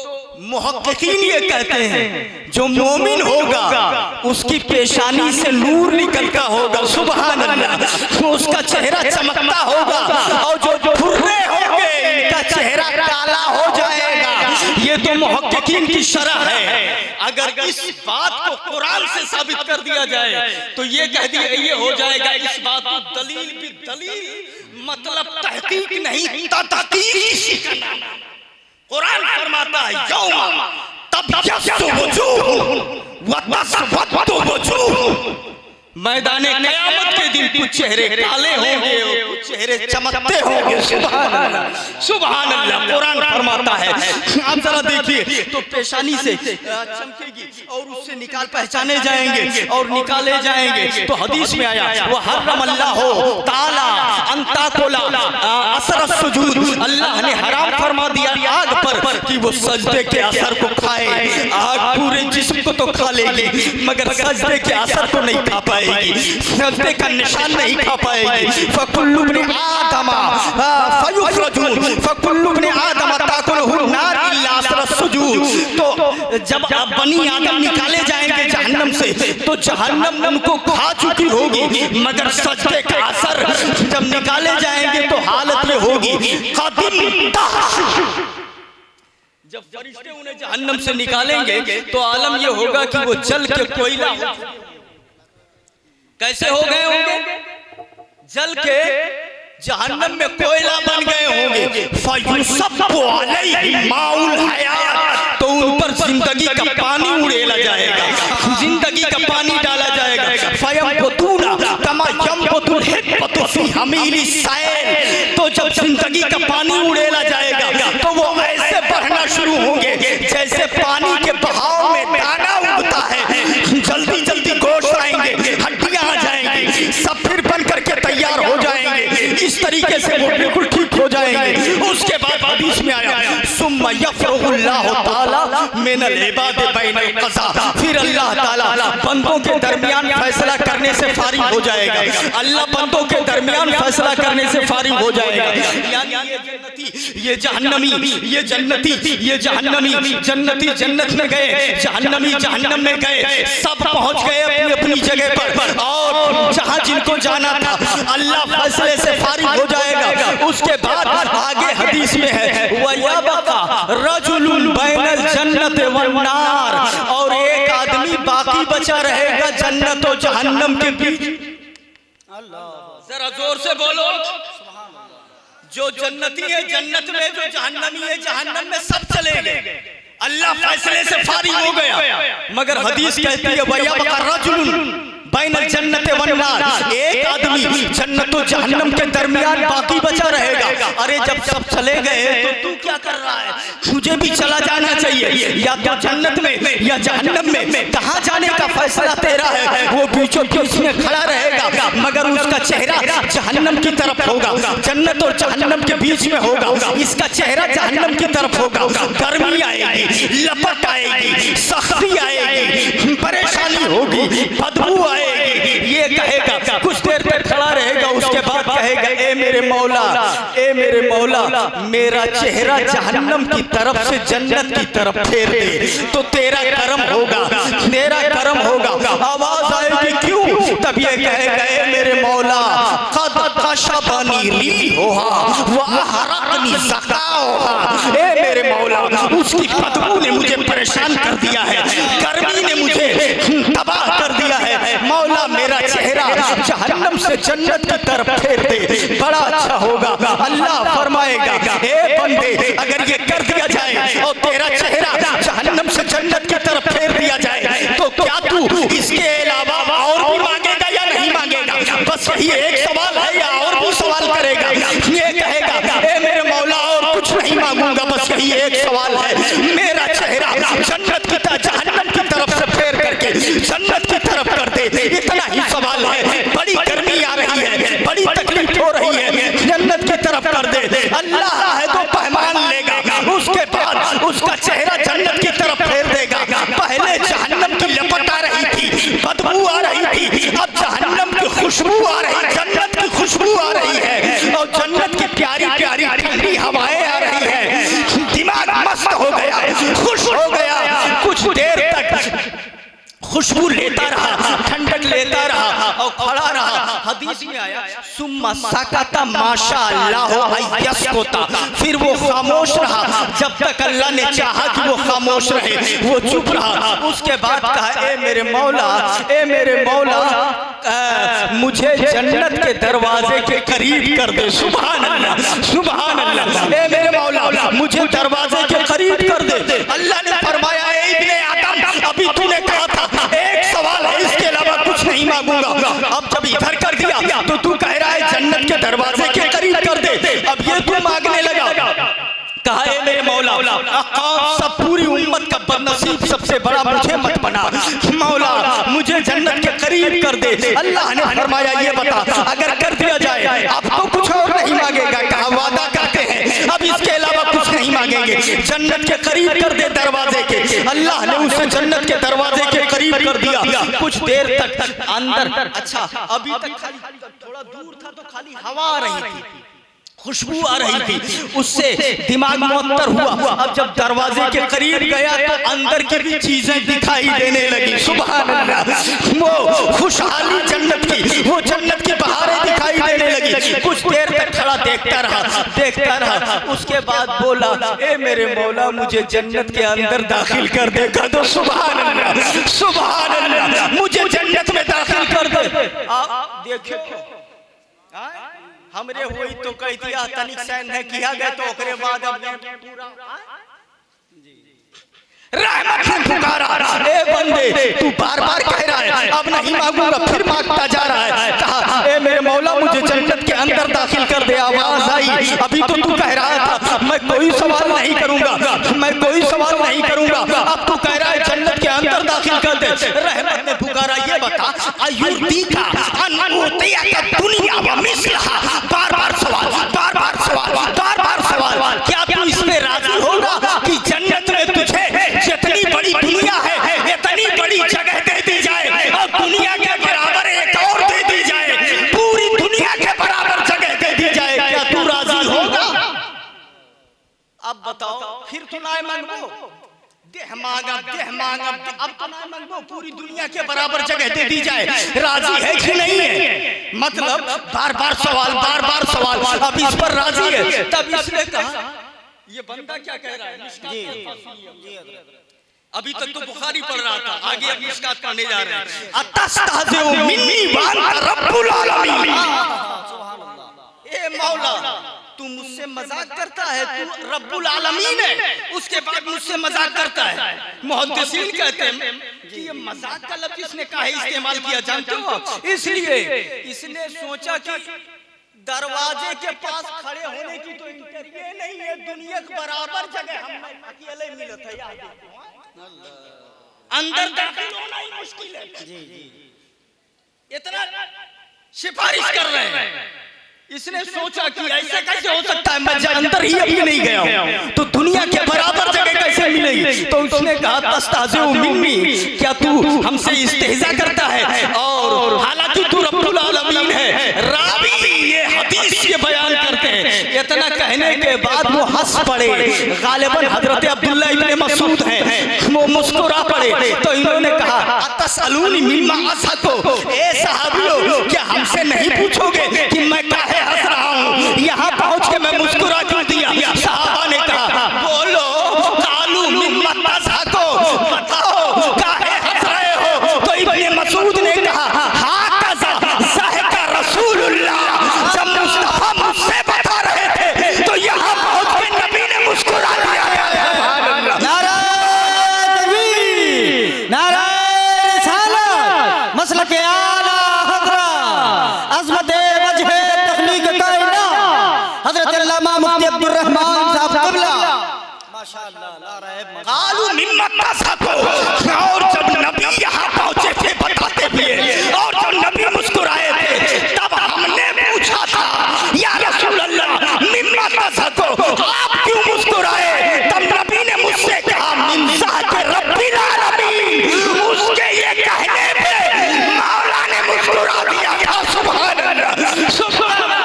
B: मुहक्किकीन ये कहते हैं जो मोमिन होगा उसकी पेशानी से नूर निकलता होगा, सुभान अल्लाह, उसका चेहरा चमकता होगा, और जो खुर्रे होंगे इनका चेहरा काला हो जाएगा। ये तो मुहक्किकीन की शरह है। अगर इस बात को कुरान से साबित कर दिया जाए तो ये कह दिया ये हो जाएगा, इस बात को दलील भी दलील, मतलब तहकीक नहीं तहकीक का नाम। कुरान फरमाता है यौमा तब्यस्सु वजूह व तस्वद्दु वजूह, मैदाने क़यामत के दिन कुछ चेहरे काले होंगे और कुछ चेहरे चमकते होंगे, सुभान अल्लाह, सुभान अल्लाह। कुरान फरमाता है, आप जरा देखिए, तो पेशानी से चमकेगी और उससे निकाल पहचाने जाएंगे और निकाले जाएंगे। तो हदीस में आया वो हर्रम अल्लाहु ताला अंता कोला असर सुजूद, अल्लाह ने हराम फरमा दिया आग पर कि वो सजदे के असर को खाए। आग पूरे जिस्म को तो खा लेगी मगर सजदे के असर को नहीं खा पाएगी, सजदे का निशान नहीं खा पाएगी। फकुल्लु इब्न आदम फयुखरजून फकुल्लु इब्न आदम ताकुलहु नार इल्ला असर सुजूद, तो जब बनी आदम निकाले जाएंगे जहन्नम से तो जहन्नम उनको खा चुकी होगी, मगर सजदे का असर जब निकाले जाएंगे तो हालत ये होगी जब फरिश्ते उन्हें जहन्नम से निकालेंगे तो आलम ये होगा कि वो जल के कोयला कैसे हो गए होंगे, जल के जहन्नम में कोयला बन गए होंगे। फयुसब्बु अलैहि माउल हयात, तो उन पर जिंदगी का पानी उड़ेला जाएगा, जिंदगी का पानी डाला जाएगा। फयंबतूना कमा यंबतुल हिब्बतु फी हमीली सैल, तो जब जिंदगी का पानी उड़ेला जाएगा तो वो ऐसे बढ़ना शुरू होंगे जैसे पानी के बहाव में दाना उगता है। जल्दी जल्दी गोश्त आएंगे, हड्डियां आ जाएंगी, सब फिर बन करके तैयार हो जाएंगे। इस तरीके से वो बिल्कुल ठीक हो जाएंगे। उसके बाद हदीस में आया सुम्मा यफ़रुल्लाहु ताला मिनल इबाद बैनल क़ज़ा, फिर अल्लाह ताला बंदों के दरमियान फैसला करने से फारिग हो जाएगा। अल्लाह बंदों के दरमियान फैसला करने से फारिग हो जाएगा। यानी ये जन्नती, ये जहन्नमी, ये जन्नती, ये जहन्नमी, जन्नती जन्नत में गए, जहन्नमी जहन्नम में गए, सब पहुंच गए अपनी अपनी जगह पर, और जहां जिनको जाना था अल्लाह फैसले से फारिग हो जाएगा। उसके बाद आगे हदीस में है वयबका रजुलुन बैनल जन्नत वन नार, और एक आदमी बाकी बचा रहेगा जन्नत और जहन्नम के बीच। जरा जोर से बोलो, जो जन्नती है जन्नत में, जो जहन्नमी है जहन्नम में, सब चले गए। अल्लाह फैसले से फारिग हो गया, मगर हदीस कहती है वयबका रजुलुन बैनल जन्नत वन नार, एक आदमी जन्नत और जहन्नम के दरमियान बाकी बचा रहेगा। अरे जब सब चले गए तो तू क्या कर रहा है, तुझे भी चला जाना चाहिए, या तो जन्नत में या जहन्नम में, कहाँ जाने का फैसला तेरा है। वो बीचों बीच में खड़ा रहेगा, मगर उसका चेहरा जहन्नम की तरफ होगा, जन्नत और जहन्नम के बीच में होगा, इसका चेहरा जहन्नम की तरफ होगा। गर्मी आएगी, लपट आएगी, सख्ती आएगी, परेशानी होगी, बदबू आएगी। ये कहेगा, कुछ देर तक खड़ा रहेगा, उसके बाद कहेगा ए मेरे मौला, ए मेरे मौला, मेरा चेहरा जहन्नम की तरफ से जन्नत की तरफ फेर दे, तो तेरा करम होगा, तेरा करम होगा। आवाज आएगी क्यों, तब ये कहेगा ए मेरे मौला क़द कशबनी रिहुहा व अहरक़नी ज़क़ाउहा, ए मेरे मौला उसकी बदबू ने मुझे परेशान कर दिया है, गर्मी ने मुझे तबाह कर दिया है। मौला मेरा चेहरा जहन्नम से जन्नत की तरफ फेर दे, बड़ा अच्छा होगा। अल्लाह फरमाएगा ए बंदे, अगर ये कर दिया जाए और तेरा चेहरा जहन्नम से जन्नत की तरफ फेर दिया जाए तो क्या तू इसके अलावा और भी मांगेगा या नहीं मांगेगा? बस यही एक सवाल है, या और भी सवाल करेगा? ये कहेगा ए मेरे मौला और कुछ नहीं मांगूंगा, बस यही एक सवाल है, मेरा चेहरा जन्नत की तरफ जहन्नम की तरफ से फेर करके जन्नत की तरफ कर दे, इतना ही सवाल है। बड़ी गर्मी आ रही है, बड़ी तकलीफ हो रही है, जन्नत की तरफ कर दे। अल्लाह है तो पैमान लेगा, उसके बाद उसका चेहरा जन्नत की तरफ फेर देगा। पहले जहन्नम की लपट आ रही थी, बदबू आ रही थी, अब जहन्नम की खुशबू आ रही, जन्नत की खुशबू आ रही है, और जन्नत की प्यारी प्यारी ठंडी हवाएं आ रही है। दिमाग मस्त हो गया, खुश हो गया, कुछ देर तक खुशबू लेता रहा, ठंडक लेता रहा और खड़ा रहा। हदीस में आया सुम्मा सकता माशाअल्लाह यस्कुता, फिर वो खामोश रहा जब तक अल्लाह ने चाहा कि वो खामोश रहे, वो चुप रहा। उसके बाद कहा ए मेरे मौला, ए मेरे मौला मुझे जन्नत के दरवाजे के करीब कर दे। सुभान अल्लाह, सुभान अल्लाह, ए मेरे मौला मुझे दरवाजे के करीब कर दे। अल्लाह ने फरमाया ए इब्ने आदम, अभी तूने कहा था एक सवाल है, इसके अलावा कुछ नहीं मांगूंगा, अब जब इधर कर दिया तो तू कह रहा है जन्नत के दरवाजे के करीब कर दे, अब ये तू मांगने लगा। कहा है मेरे मौला सब पूरी उम्मत का बदनसीब सबसे बड़ा मुझे मत बना, मौला मुझे जन्नत के करीब कर दे। अल्लाह ने फरमाया ये बता, अगर कर दिया जाए अब तो कुछ और नहीं मांगेगा। कहा वादा करते हैं अब इसके अलावा कुछ नहीं मांगेंगे, जन्नत के करीब कर दे दरवाजे के। अल्लाह ने उसे जन्नत के दरवाजे के करीब कर दिया। कुछ देर तक अंदर, अच्छा अभी तक खाली थोड़ा दूर था तो खाली हवा आ रही थी, खुशबू आ रही थी, उससे दिमाग मुअत्तर हुआ। अब जब दरवाजे के करीब गया तो अंदर की भी चीजें दिखाई देने लगी। सुभान अल्लाह, वो खुशहाली जन्नत की, वो जन्नत की बहारें दिखाई देने लगी। कुछ देर तक खड़ा देखता रहा। उसके बाद बोला, ए मेरे मौला, मुझे जन्नत के अंदर दाखिल कर दे। कर दो सुभान अल्लाह, मुझे जन्नत में दाखिल कर दे। आप देखिए, हमरे हुई तो कह दिया तनिक सैन है किया गया, तो ओकरे बाद अब पूरा रहमत ने पुकारा, ए बंदे तू बार-बार कह रहा है अब नहीं मांगूंगा, फिर मांगता जा रहा है। कहा, ए मेरे मौला, मुझे जन्नत के अंदर दाखिल कर दे। आवाज आई, अभी तो तू कह रहा था मैं कोई सवाल नहीं करूंगा, अब तू कह रहा है जन्नत के अंदर दाखिल कर दे। रहमत ने पुकारा, ये बता, अयुर्दी का अनउतिया का दुनिया व मिसलहा, बार-बार सवाल, क्या तू इसमें राजी होगा कि जन्नत में तुझे जितनी बड़ी दुनिया है, इतनी बड़ी जगह दे दी जाए और दुनिया के बराबर एक और दे दी जाए, पूरी दुनिया के बराबर जगह दे दी जाए, क्या तू राजी होगा? अब बताओ, फिर तो ना मांगो, देह मांगा, अब तो ना मांगो, पूरी दुनिया के बराबर जगह दे दी जाए, राजी है कि नहीं है? मतलब बार-बार सवाल, अब इस पर राजी है। तब इसने कहा, ये बंदा क्या कह रहा है? अभी तक तो बुखारी पढ़ रहा था, आगे अब मिशकात पढ़ने जा रहे हैं। अतस्तहज़िउ मिन्नी व अंत रब्बुल आलमीन। ए मौला, तू मुझसे मजाक करता है, तू रब्बुल आलमीन है, उसके बाद मुझसे मजाक करता है। मुहद्दिसीन कहते हैं कि ये मजाक का लफ्ज़ इसने काहे इस्तेमाल किया जानते हो? इसलिए इसने सोचा कि दरवाजे के पास खड़े होने की तो इंटरव्यू नहीं है, दुनिया के बराबर जगह हम अकेले मिलत है, अंदर दाखिल होना ही मुश्किल है। इतना सिफारिश कर रहे हैं। इसने सोचा कि ऐसे कैसे हो सकता है, मैं अंदर ही अभी नहीं गया हूं, तो दुनिया के बराबर जगह कैसे मिलेगी? तो उसने कहा, तस्तहज़िउ मिन्नी, क्या तू हमसे इस्तेहज़ा करता है? और हालांकि तू रब्बुल आलमीन है। रावी ये हदीस ये बयान करते हैं। इतना कहने के बाद वो हंस पड़े। गालिबन हजरत अब्दुल्लाह इब्ने मसूद हैं, वो मुस्कुरा पड़े। तो इन्होंने कहा, अतसअलूनी मिम्मा असको, ए सहाबियों, क्या हमसे नहीं पूछोगे कि मैं काहे हंस रहा हूँ? यहाँ पहुँच के मैं मुस्कुरा क्यों दिया? सहाबा ने कहा, बोलो, कालू मिम्मा असको, बताओ काहे हंस रहे हो? तो इब्ने मसूद ने कहा, हाकज़ा ज़हका रसूलुल्लाह, जब मुस्तफा मुझसे बता रहे थे तो यहाँ पहुँच के नबी ने मुस्कुरा दिया।
A: नारे तकबीर, नारे रिसालत, मसलक आला हज़रत, अज़मत वजह तख़लीक़ कायनात, हज़रत अल्लामा मुफ्ती अब्दुर्रहमान साहब क़िबला, माशाअल्लाह,
B: कालू मिम्मा असको। और जब नबी यहाँ पहुँचे थे बताते हुए, और जब नबी मुस्कुराए थे, तब हमने पूछा था, या रसूल अल्लाह, मिम्मा असको, आप क्यों मुस्कुराए? तब नबी ने मुझसे कहा, मिन ज़ाति रब्बिल आलमीन। उसके ये कहने पे मौला ने मुस्कुरा दिया था। सुभान अल्लाह, सुभान अल्लाह,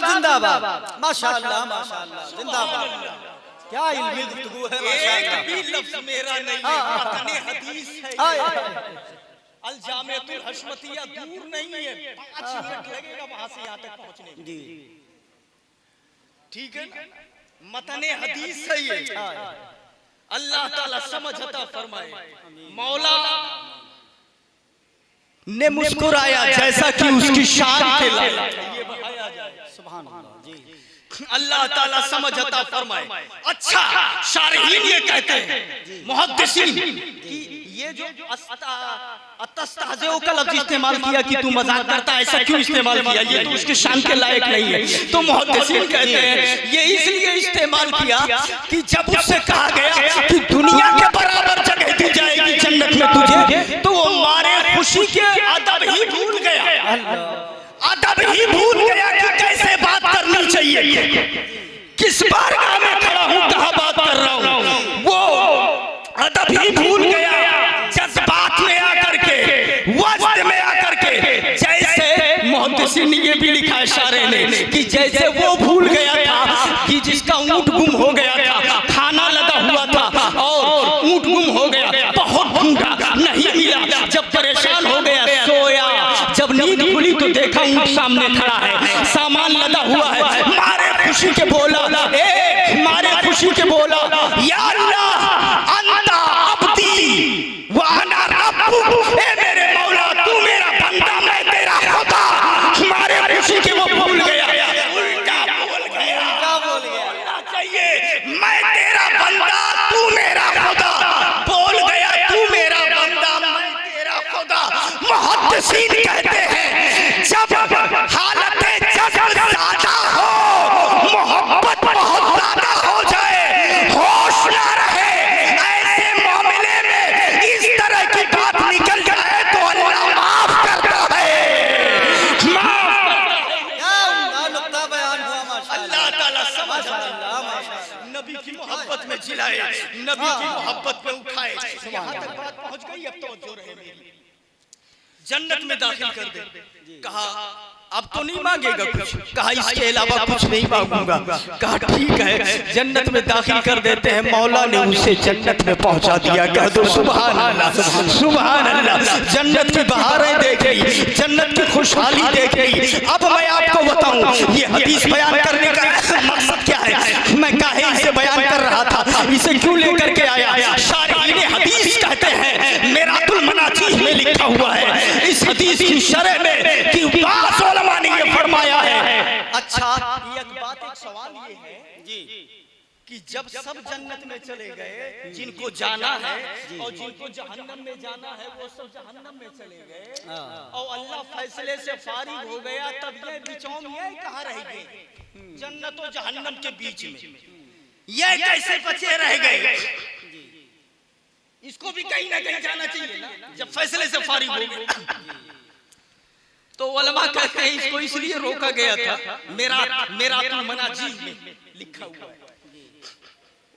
A: जिंदाबाद, माशाअल्लाह, जिंदाबाद। क्या इल्मी गुफ्तगू है, माशाअल्लाह।
B: एक भी लफ्ज़ मेरा नहीं है, मतने हदीस है। अल जामिअतुल हशमतिया दूर नहीं है, 5 मिनट लगेगा वहां से यहाँ तक पहुंचने में।
A: जी,
B: ठीक है ना? मतने हदीस है ये। अल्लाह ताला समझ अता फरमाए। मौला ने मुस्कुराया जैसा कि उसकी शान के लायक ये बताया जाए।
A: सुभान अल्लाह। जी,
B: अल्लाह ताला समझ अता फरमाए। अच्छा, शारहीन ये कहते हैं, मुहद्दिसीन, कि ये जो अतस्तहज़िउ का लफ्ज़ इस्तेमाल किया कि तू मजाक करता है, ऐसा क्यों इस्तेमाल किया? ये तो उसके शान के लायक नहीं है। तो मुहद्दिसीन कहते हैं ये इसलिए इस्तेमाल किया कि जब उससे कहा गया कि दुनिया के बराबर जगह दी जाएगी जन्नत में तुझे, तो वो मारे खुशी के अदब ही भूल गया कि कैसे बात करनी चाहिए, किस बारगाह में खड़ा हूं, कहां बात कर रहा हूं, वो अदब ही भूल गया। जज्बात में आकर के, वक्त में आकर के, जैसे मोहसिन ये भी लिखा है शारे ने कि जैसे वो भूल गया था कि जिसका ऊंट गुम हो गया था, खाना लगा हुआ था और ऊंट गुम हो गया, बहुत ढूंढा नहीं मिला, जब परेशान हो गया सोया, जब नींद खुली तो देखा ऊंट सामने खड़ा है, सामान लगा हुआ है, मारे खुशी के बोला, मारे खुशी के बोला, या अल्लाह अंता अब्दी व अना रब्बुक, ए मेरे मौला तू मेरा बंदा मैं तेरा खुदा। मारे खुशी के वो भूल गया, उल्टा बोल गया चाहिए, मैं तेरा बंदा तू मेरा खुदा, बोल गया तू मेरा बंदा मैं तेरा खुदा। मुहद्दिसीन कहते हैं जब हालत जज़्ब ज़्यादा हो, मोहब्बत बहुत ज्यादा हो जाए, होश ना रहे, ऐसे मामले में इस तरह की बात निकल जाए तो अल्लाह माफ करता है, माफ करता है। अल्लाह ताला समझ नबी की मोहब्बत में जिलाए, नबी की मोहब्बत में उठाए। यहाँ तक बात पहुंच गई, अब तवज्जो रहे मेरी। जन्नत में दाखिल कर दे, कहा अब तो नहीं मांगेगा कुछ, कहा इसके अलावा कुछ नहीं मांगूंगा, कहा ठीक है जन्नत में दाखिल कर देते हैं। मौला ने उसे जन्नत में पहुंचा दिया, कह दो सुभान अल्लाह, सुभान अल्लाह। जन्नत की बहारें देख गई, जन्नत की खुशहाली देख गई। अब मैं आपको बताऊं ये हदीस बयान करने का मकसद क्या है, मैं काहे इसे बयान कर रहा था, इसे क्यों लेकर के आया। शारीने हदीस कहते हैं, मेरातुल मनाजीह में लिखा हुआ है इस हदीस की शरह में कि बास उलमा ने ये फरमाया है। अच्छा एक बात, एक सवाल ये है जी कि जब सब जन्नत में चले गए, जिनको जाना है और जिनको जहन्नम में जाना है वो सब जहन्नम में चले गए और अल्लाह फैसले से फारिग हो गया, तब ये बिचौलिए कहाँ रह गए जन्नत और जहन्नम के बीच में, ये कैसे बचे रह गए। इसको भी कहीं ना कहीं जाना चाहिए ना, जब फैसले से फारिग हो गए। तो उलमा कहते हैं इसको इसलिए रोका गया था, मेरातुल मनाजीह में लिखा हुआ है।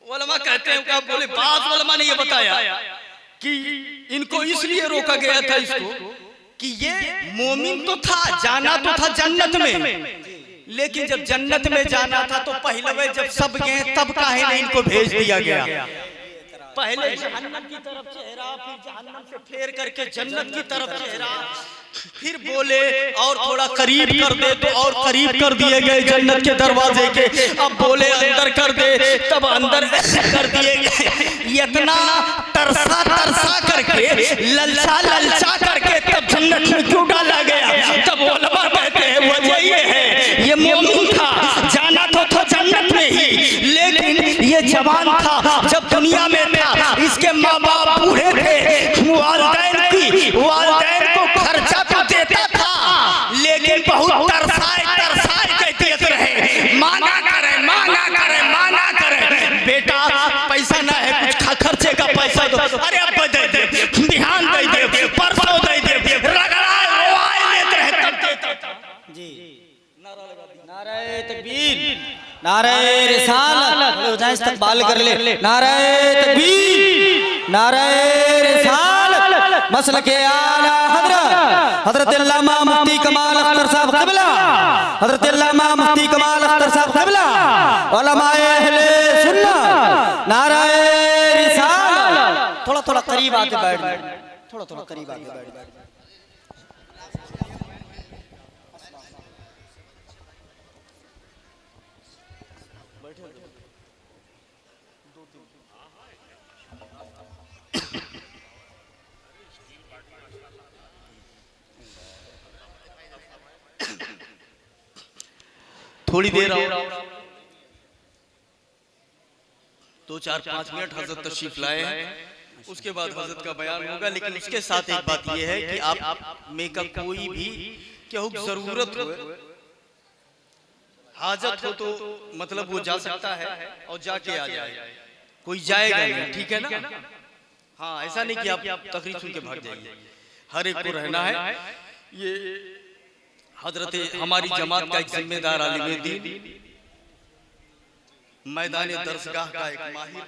B: उलमा कहते हैं, क्या बोले, बाद उलमा ने ये बताया कि इनको इसलिए रोका गया था इसको कि ये मोमिन तो था, जाना तो था जन्नत में, लेकिन जब जन्नत में जाना था तो पहले जब सब गए तब काहे नहीं इनको भेज दिया गया। पहले जहन्नम की तरफ चेहरा, फिर जहन्नम से फेर करके जन्नत की तरफ चेहरा, फिर बोले और थोड़ा करीब कर दे तो और करीब कर दिए गए जन्नत के दरवाजे के। अब बोले अंदर कर दे, तब अंदर कर दिए गए। इतना तरसा तरसा करके, ललचा ललचा करके तब जन्नत में क्यों डाला गया। तब उलमा कहते हैं वजह ये है, ये मोमिन था, जाना तो था जन्नत में ही, लेकिन ये जवान था, जब दुनिया में था इसके माँ बाप बूढ़े थे, वालिदैन को खर्चा तो देता था, लेकिन बहुत तरसाए तरसाए कहते रहे, मांगा करे मांगा करे मांगा करे, बेटा पैसा ना है, खर्चे का पैसा दो, अरे अब दे दे, ध्यान दे दे, परसों दे दे, रगड़ाए रोआए लेते रहे, तब देता था जी।
A: नारे तकबीर, नारे रिसालत, इस्तकबाल कर ले, नारे तकबीर, नारे रिसालत, मसलके आला हजरत अल्लामा मुफ्ती कमाल अख्तर साहब क़िबला, हजरत अल्लामा मुफ्ती कमाल अख्तर साहब क़िबला, उलमाए अहले सुन्नत, नारे रिसालत। थोड़ा थोड़ा करीब आके बैठ, थोड़ा थोड़ा करीब आके बैठ।
B: थोड़ी देर और 2-4-5 मिनट हजरत तशरीफ लाए हैं, उसके बाद हजरत का बयान होगा। लेकिन उसके साथ एक बात यह है कि आप में का कोई भी क्या जरूरत हो, हाजत हो तो मतलब वो जा सकता है और जाके आ जाए, कोई जाएगा नहीं, ठीक है ना। हाँ, ऐसा नहीं कि आप तकरीर सुन के भाग जाइए, हर एक को रहना है। ये हजरत हमारी जमात का एक जिम्मेदार आलिम दीन, मैदान दरसगाह का एक माहिर,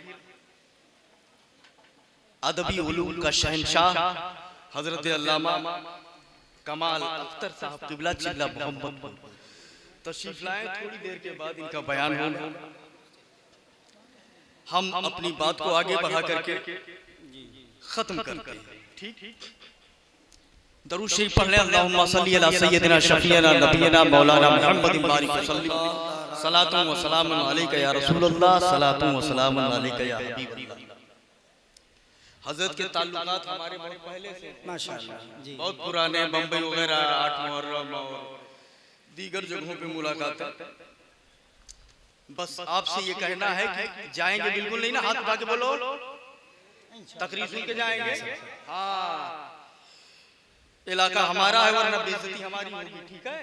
B: अदबी उलूम का शहंशाह हजरत अल्लामा कमाल अख्तर साहब किबला चिल्ला मोहम्मद तशरीफ लाएं। थोड़ी देर के बाद इनका बयान होगा। हम अपनी बात को आगे बढ़ा करके खत्म करते हैं। ठीक, दरूद शरीफ पढ़ लें। अल्लाहुम्मा सल्ली अला सय्यदिना शफीना नबीना मौलाना मुहम्मद बारिक वसल्लम सलातु व सलामुन अलैका या रसूलल्लाह सलातु व सलामुन अलैका या हबीबल्लाह। हजरत के ताल्लुकात हमारे बहुत पहले से
A: माशाअल्लाह जी,
B: बहुत पुराने, बम्बई वगैरह 8 मुहर्रम और दीगर जगहों पे मुलाकात है। बस आपसे ये कहना है कि जाएंगे बिल्कुल नहीं ना, हाथ उठा के बोलो, तकरीर सुन के जाएंगे। हाँ, इलाका हमारा है वरना बेइज्जती हमारी होगी। ठीक है।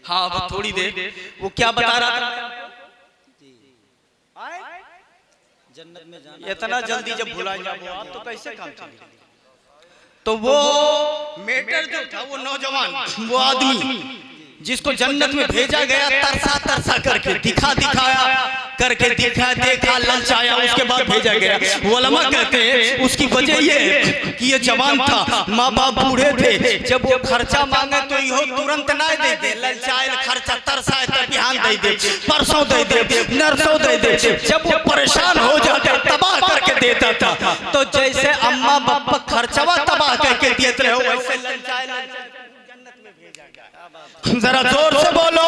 B: हाँ, अब थोड़ी देर वो क्या बता रहा था,
A: जन्नत में जाना
B: इतना जल्दी जब भुला जाओ आप तो कैसे काम चलेगा। तो वो मेटर जो था, वो नौजवान, वो आदमी जिसको जन्नत में भेजा गया, तरसा तरसा करके दिखाया करके देखा ललचाया, उसके बाद भेजा गया। उलमा कहते हैं उसकी वजह ये है कि ये जवान था, माँ बाप बूढ़े थे, जब वो खर्चा मांगे तो यो तुरंत ना दे दे, ललचाए खर्चा तरसाए तो बिहान दे दे, परसों दे दे, नरसों दे दे। जब वो परेशान हो जाता तबाह करके देता था। तो जैसे अम्मा बापा खर्चवा तबाह करके देते हो, वैसे ललचाए जन्नत में भेजा गया। जरा जोर से बोलो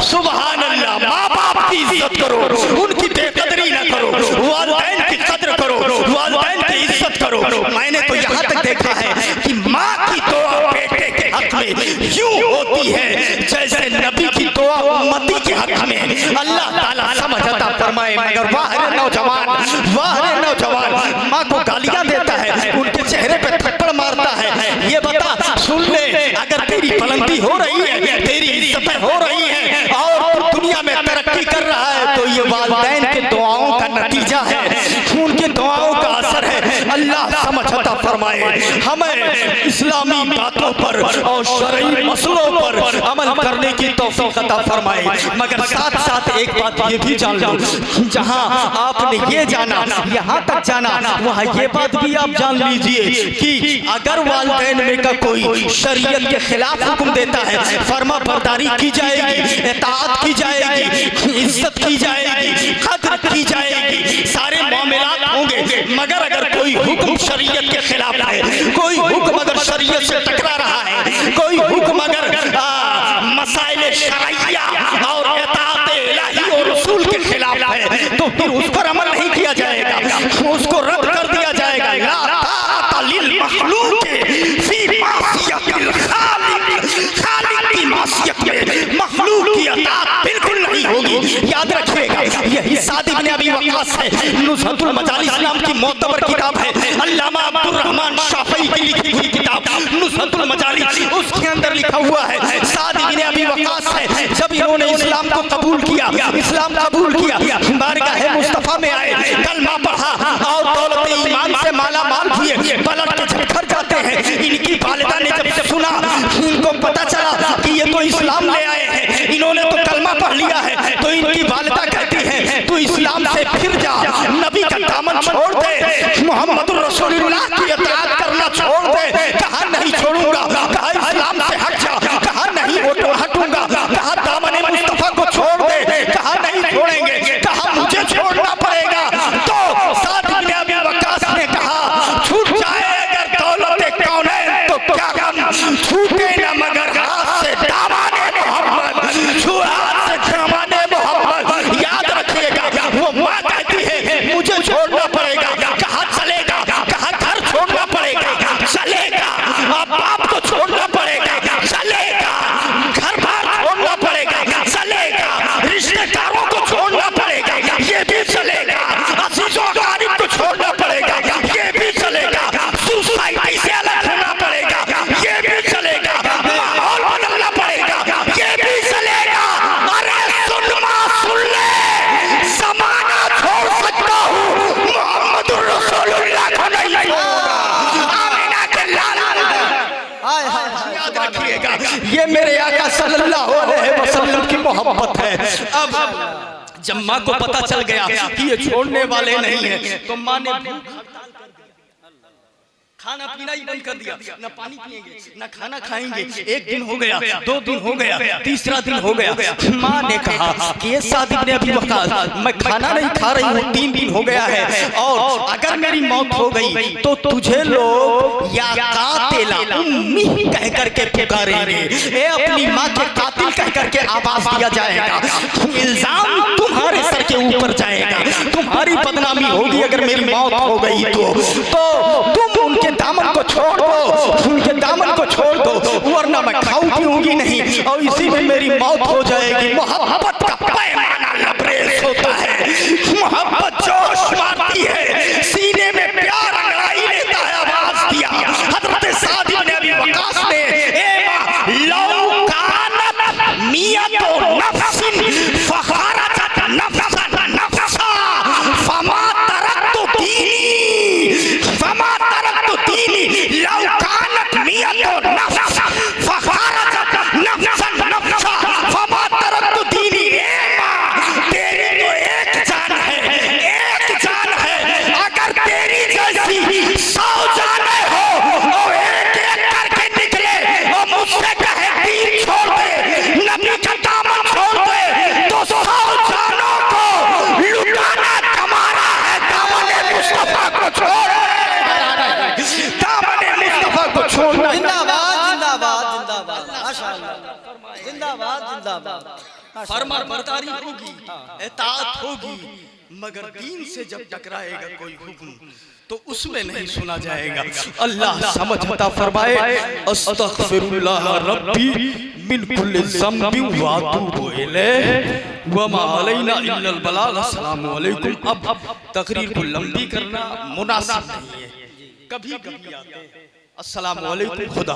B: सुभान अल्लाह। माँ बाप की इज्जत करो, उनकी बेकदरी न करो, वालिदैन की कद्र करो, वालिदैन की इज्जत करो। मैंने तो यहाँ तक देखा है कि माँ की दुआ बेटे के हक में यूं होती है जैसे नबी की दुआ उम्मती के हक में। अल्लाह ताला समझता फरमाए। मगर वाह रे नौजवान, वाह रे नौजवान, माँ को गालियाँ देता है, उनके चेहरे पे थप्पड़ मारता है। ये बता, सुन ले, अगर तेरी बुलंदी हो रही है, तेरी इज्जतें हो रही हैं और दुनिया में तरक्की कर रहा है, तो ये वालिदैन के दुआओं का नतीजा है, उनके दुआओं का असर है। अल्लाह समझता फरमाए। हमें इस्लामी बातों पर और शरई मसलों पर अमल करने की तौफीक अता फरमाए। मगर साथ साथ एक बात ये भी जान लो, जहाँ आपने ये जाना, यहाँ तक जाना, वहाँ ये बात भी आप जान लीजिए कि अगर वालिदैन में का कोई शरीयत के खिलाफ हुक्म देता है, फर्मा बरदारी की जाएगी, इताअत की जाएगी, इज्जत की जाएगी, कद्र की जाएगी, सारे मामलात होंगे। मगर अगर कोई हुक्म शरीयत के खिलाफ है, कोई हुक्म अगर शरीयत से टकरा रहा है, कोई हुक्म अगर मसाइल शरइया और इताअत इलाही और रसूल के खिलाफ है, तो फिर उस पर अमल नहीं किया जाएगा, उसको रद्द कर दिया जाएगा। ला ताअत लिल मखलूक फी मासियतिल खालिक, खालिक की मासियत में मखलूक की इताअत बिल्कुल नहीं होगी। याद रखिएगा, यही साद इब्न अबी वक्कास है, नुज़हतुल मजालिस नाम की मोतबर किताब है, अल्लामा अब्दुर रहमान शाफई की लिखी हुई किताब नुज़हतुल मजालिस, उसके अंदर लिखा हुआ है साद इब्न अबी वक्कास है, जब इन्होंने इस्लाम को कबूल किया, इस्लाम कबूल किया, बारगाह मुस्तफा में आए, कलमा पढ़ा और दौलत ईमान से माला माल हुए, पलट के जब घर जाते हैं, इनकी वालिदा ने जब सुना, इनको पता चला कि ये तो इस्लाम ले आए हैं, इन्होंने तो कलमा पढ़ लिया है, तो इनकी वालिदा कहती है तू इस्लाम से फिर जा, नबी का दामन छोड़ दे, मोहम्मदुर रसूलुल्लाह की इताअत करना छोड़ दे। कहा नहीं छोड़ूंगा, कहा इस्लाम से हट जा, कहा नहीं हटूंगा, कहा दामन मुस्तफा को छोड़ दे, कहा नहीं छोड़ेंगे, कहा मुझे छोड़ना पड़ेगा। तो साद इब्न अबी वक्कास ने कहा छूट जाए अगर दौलत कौनैन तो क्या गम, छूटे न मगर हाथ से दामन मोहम्मद, हाथ से दामन मोहम्मद। याद रखिएगा, वो माँ कहती है मुझे छोड़ना पड़ेगा, कहा चलेगा, कहा घर छोड़ना पड़ेगा, चलेगा, बाप को छोड़ना पड़ेगा, चलेगा, घर बार छोड़ना पड़ेगा, चलेगा, रिश्तेदारों को छोड़ना पड़ेगा, ये भी चलेगा, अजीजों गरीब को छोड़ना पड़ेगा, ये भी चलेगा, सोसाइटी से अलग होना पड़ेगा, ये भी चलेगा, माहौल बदलना पड़ेगा, ये भी चलेगा। अरे सुन ले, ज़माना छोड़ सकता हूँ, मोहम्मदुर रसूलुल्लाह को नहीं छोड़ूंगा। आमिना के लाल, याद रखिएगा, ये मेरे आका सल्लल्लाहु अलैहि वसल्लम की मोहब्बत है। अब जब माँ को पता चल गया कि ये छोड़ने वाले नहीं है, तो माँ ने खाना पीना ही बंद कर दिया, ना पानी पिएंगे ना खाना खाएंगे। एक दिन हो गया, 2 दिन हो गया, तीसरा दिन हो गया। माँ ने कहा कि ये सादिक ने अभी वक़ास मैं खाना नहीं खा रही हूँ, 3 दिन हो गया है, और अगर मेरी मौत हो गई तो तुझे लोग या कातिला उम्मी कह करके पुकारेंगे, ये अपनी माँ के कातिल कह करके आवाज दिया जाएगा, इल्जाम तुम्हारे सर के ऊपर जाएगा, तुम्हारी बदनामी होगी अगर मेरी मौत हो गई तो तुम उनके दामन को छोड़ दो, उनके दामन को छोड़ दो, वरना मैं खाऊं पीऊंगी नहीं और इसी में मेरी मौत हो जाएगी। मोहब्बत का पैमाना लबरेज होता है, मोहब्बत जोश मारती है, सीने में प्यार अंगड़ाई लेता है। आवाज दिया हजरत साद इब्न अबी वक़ास ने, ए मां लौ कानत मियतो नफ्सिन फखरत नफ्सन नफ्सा फमा तरक्तु दीनी फमा तरक्तु दीनी लौ कानत मियतो नफ्स फखरत नफ्सन नफ्सा फमा तरक्तु दीनी। ए मां तेरी तो एक जान है, एक जान है, अगर तेरी जैसी 100 जानें हो और एक एक करके निकले और मुझसे कहे दीन छोड़ दे, नबी का दामन छोड़ दे, तो 100 जानों को लुटाना तुम्हारा है। दामन मुस्तफा को छोड़ो, दामन मुस्तफा को छोड़ना।
A: जिंदाबाद जिंदाबाद जिंदाबाद माशाअल्लाह, जिंदाबाद जिंदाबाद।
B: फर्मा बरदारी होगी, इताअत होगी, मगर दीन से जब टकराएगा कोई हुक्म तो उसमें नहीं सुना जाएगा। अल्लाह समझ अता फरमाए। अस्तगफिरुल्लाह रब्बी मिन कुल्लि ज़ंबिन व अतूबु इलैहि व मा अलैना इल्लल बलाग। अस्सलामु अलैकुम। अब तकरीर को लंबी करना मुनासिब नहीं है, कभी कभी आते हैं। अस्सलामु अलैकुम। खुदा।